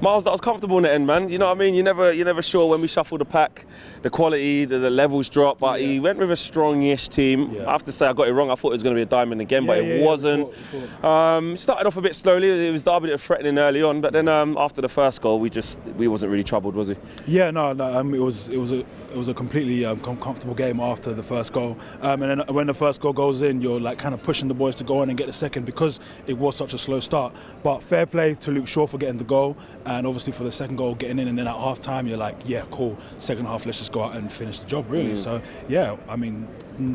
Miles, that was comfortable in the end, man. You know what I mean? You're never sure when we shuffle the pack, the quality, the levels drop. But he went with a strongish team. I have to say, I got it wrong. I thought it was going to be a diamond again, but it wasn't. Started off a bit slowly. It was Derby that were threatening early on, but then after the first goal, we wasn't really troubled, was he? Yeah, no. It was a completely comfortable game after the first goal. And then when the first goal goes in, you're like kind of pushing the boys to go on and get the second because it was such a slow start. But fair play to Luke Shaw for getting the goal, and obviously for the second goal getting in, and then at half time you're like, yeah, cool, second half, let's just go out and finish the job, really. So yeah, I mean,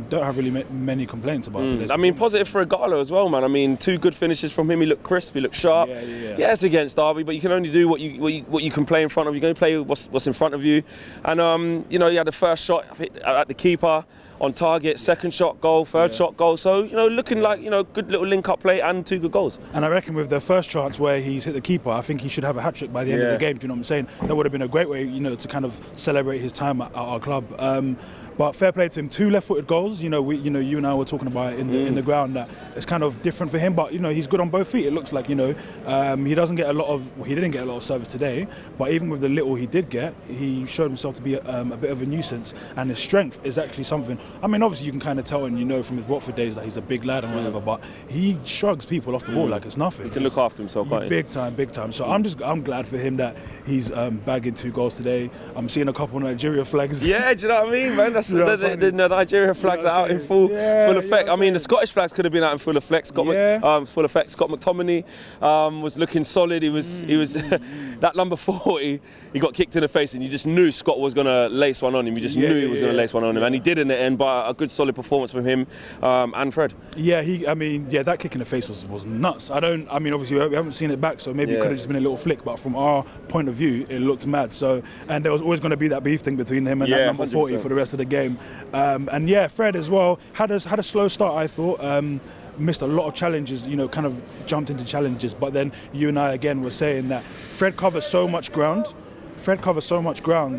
don't have really many complaints about today's I mean, positive for Ighalo as well, man. I mean, 2 good finishes from him. He looked crisp, he looked sharp. Yeah, it's against Derby, but you can only do what you can play in front of you. You're going to play what's in front of you. And you know, he had the first shot at the keeper on target, second shot goal, third shot goal. So, you know, looking like, you know, good little link-up play and 2 good goals. And I reckon with the first chance where he's hit the keeper, I think he should have a hat-trick by the end of the game. Do you know what I'm saying? That would have been a great way, you know, to kind of celebrate his time at our club. But fair play to him. 2 left-footed goals. You know, you and I were talking about it in the ground that it's kind of different for him. But you know, he's good on both feet. It looks like, you know, he didn't get a lot of service today. But even with the little he did get, he showed himself to be a bit of a nuisance. And his strength is actually something. I mean, obviously you can kind of tell, and you know from his Watford days that he's a big lad and whatever. But he shrugs people off the ball like it's nothing. He can look after himself, can't he? Big time. So I'm glad for him that he's bagging 2 goals today. I'm seeing a couple of Nigeria flags. Yeah, do you know what I mean, man? That's the Nigeria flags are out in full effect. I mean, the Scottish flags could have been out in full effect. Scott McTominay was looking solid. He was that number 40. He got kicked in the face, and you just knew Scott was going to lace one on him. You just knew he was going to lace one on him, and he did in the end. But a good, solid performance from him and Fred. Yeah, that kick in the face was nuts. I mean, obviously we haven't seen it back, so maybe it could have just been a little flick. But from our point of view, it looked mad. So, and there was always going to be that beef thing between him and that number 40 for the rest of the game. And yeah, Fred as well had a slow start, I thought. Missed a lot of challenges, you know, kind of jumped into challenges. But then you and I again were saying that Fred covers so much ground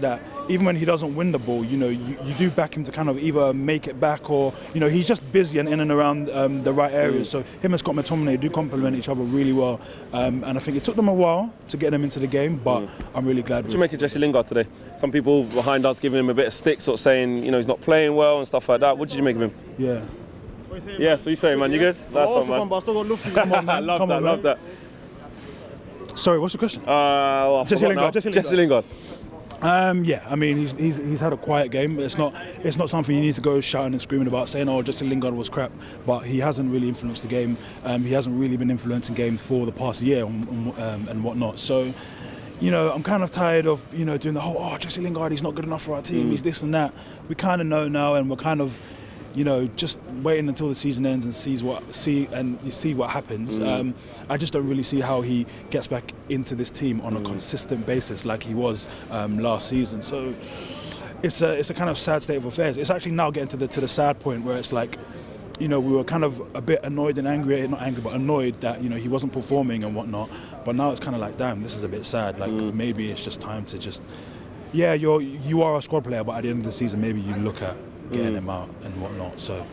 that even when he doesn't win the ball, you know, you do back him to kind of either make it back or, you know, he's just busy and in and around the right areas. So him and Scott McTominay do complement each other really well. And I think it took them a while to get them into the game, but I'm really glad. What do you make of Jesse Lingard today? Some people behind us giving him a bit of stick, sort of saying, you know, he's not playing well and stuff like that. What did you make of him? Yeah, so you say, man, you good? Nice one, man. Come on, man. Love that. Sorry, what's the question? Jesse Lingard. Yeah, I mean, he's had a quiet game. It's not something you need to go shouting and screaming about, saying, "Oh, Jesse Lingard was crap." But he hasn't really influenced the game. He hasn't really been influencing games for the past year and whatnot. So, you know, I'm kind of tired of, you know, doing the whole, Jesse Lingard, he's not good enough for our team. He's this and that. We kind of know now, and we're kind of, you know, just waiting until the season ends and you see what happens. I just don't really see how he gets back into this team on a consistent basis like he was last season. So it's a kind of sad state of affairs. It's actually now getting to the sad point where it's like, you know, we were kind of a bit annoyed and angry, not angry, but annoyed that, you know, he wasn't performing and whatnot. But now it's kind of like, damn, this is a bit sad. Like maybe it's just time to just, you are a squad player, but at the end of the season, maybe you look at getting him out and whatnot. So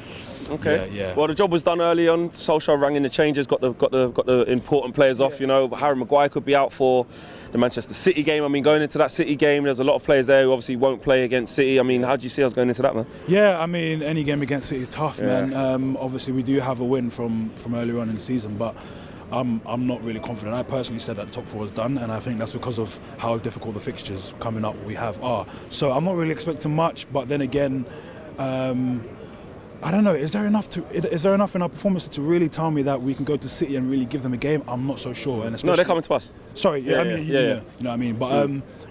yeah. Well, the job was done early on. Solskjaer rang in the changes, got the important players off. You know, Harry Maguire could be out for the Manchester City game. I mean, going into that City game, there's a lot of players there who obviously won't play against City. I mean, how do you see us going into that, man? Yeah, I mean, any game against City is tough, man. Obviously, we do have a win from earlier on in the season, but I'm not really confident. I personally said that the top 4 is done, and I think that's because of how difficult the fixtures coming up we have are. So I'm not really expecting much, but then again, I don't know. Is there enough in our performance to really tell me that we can go to City and really give them a game? I'm not so sure. And no, they're coming to us. Sorry, you know what I mean. But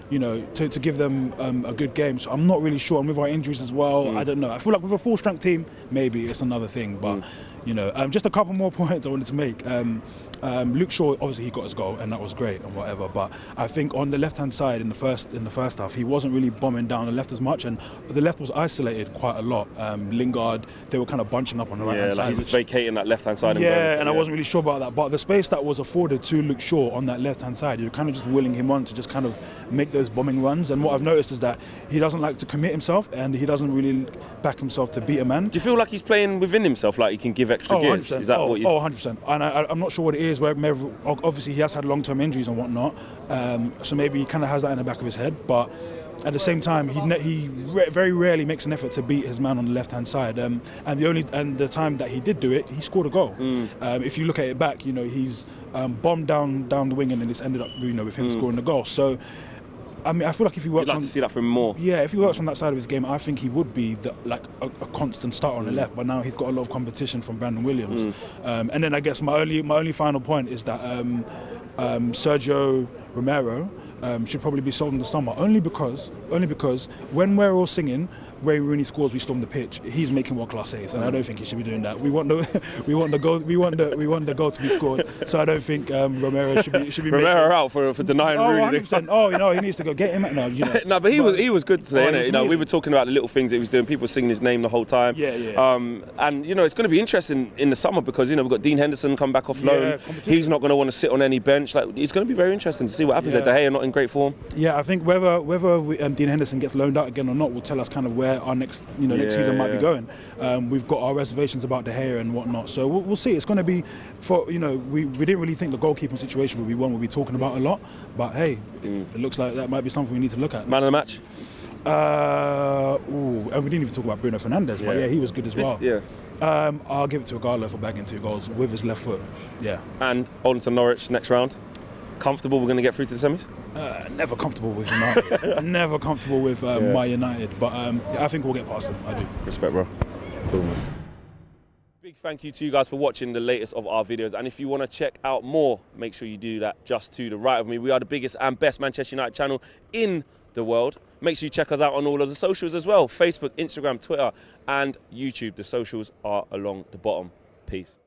you know, to give them a good game. So I'm not really sure. And with our injuries as well, I don't know. I feel like with a full-strength team, maybe it's another thing. But you know, just a couple more points I wanted to make. Luke Shaw, obviously he got his goal and that was great and whatever, but I think on the left-hand side in the first half, he wasn't really bombing down the left as much, and the left was isolated quite a lot. Lingard, they were kind of bunching up on the right-hand side. He was vacating that left-hand side. And I wasn't really sure about that, but the space that was afforded to Luke Shaw on that left-hand side, you're kind of just willing him on to just kind of make those bombing runs. And what I've noticed is that he doesn't like to commit himself, and he doesn't really back himself to beat a man. Do you feel like he's playing within himself, like he can give extra gears? 100%. Is that what you? 100%. And I'm not sure what it is. Where maybe, obviously he has had long-term injuries and whatnot, so maybe he kind of has that in the back of his head. But at the same time, he very rarely makes an effort to beat his man on the left-hand side. And the time that he did do it, he scored a goal. If you look at it back, he's bombed down the wing, and then it's ended up with him scoring the goal. So, I mean, I feel like if he works You'd like to see that from him more. Yeah, if he works on that side of his game, I think he would be a constant starter on the left. But now he's got a lot of competition from Brandon Williams. And then I guess my only final point is that Sergio Romero should probably be sold in the summer, only because when we're all singing Wayne Rooney scores, we storm the pitch, he's making world-class saves, and I don't think he should be doing that. We want the goal to be scored. So I don't think Romero should be Romero out for denying Rooney. 100%. He needs to go get him. No, but he was good today, innit? We were talking about the little things that he was doing. People were singing his name the whole time. Yeah. And it's going to be interesting in the summer because we've got Dean Henderson come back off loan. He's not going to want to sit on any bench. It's going to be very interesting to see what happens. De Gea not in great form. Yeah, I think whether Dean Henderson gets loaned out again or not will tell us kind of where our next season might be going. We've got our reservations about De Gea and whatnot, so we'll see. It's going to be we didn't really think the goalkeeping situation would be one we'll be talking about a lot, but hey, it looks like that might be something we need to look at. Man of the match. And we didn't even talk about Bruno Fernandes, but he was good as well. I'll give it to Ighalo for bagging 2 goals with his left foot. Yeah. And on to Norwich next round. Comfortable we're going to get through to the semis? Never comfortable with United. Never comfortable with my United, but I think we'll get past them. I do. Respect, bro. Boom. Big thank you to you guys for watching the latest of our videos, and if you want to check out more, make sure you do that just to the right of me. We are the biggest and best Manchester United channel in the world. Make sure you check us out on all of the socials as well: Facebook, Instagram, Twitter and YouTube. The socials are along the bottom. Peace.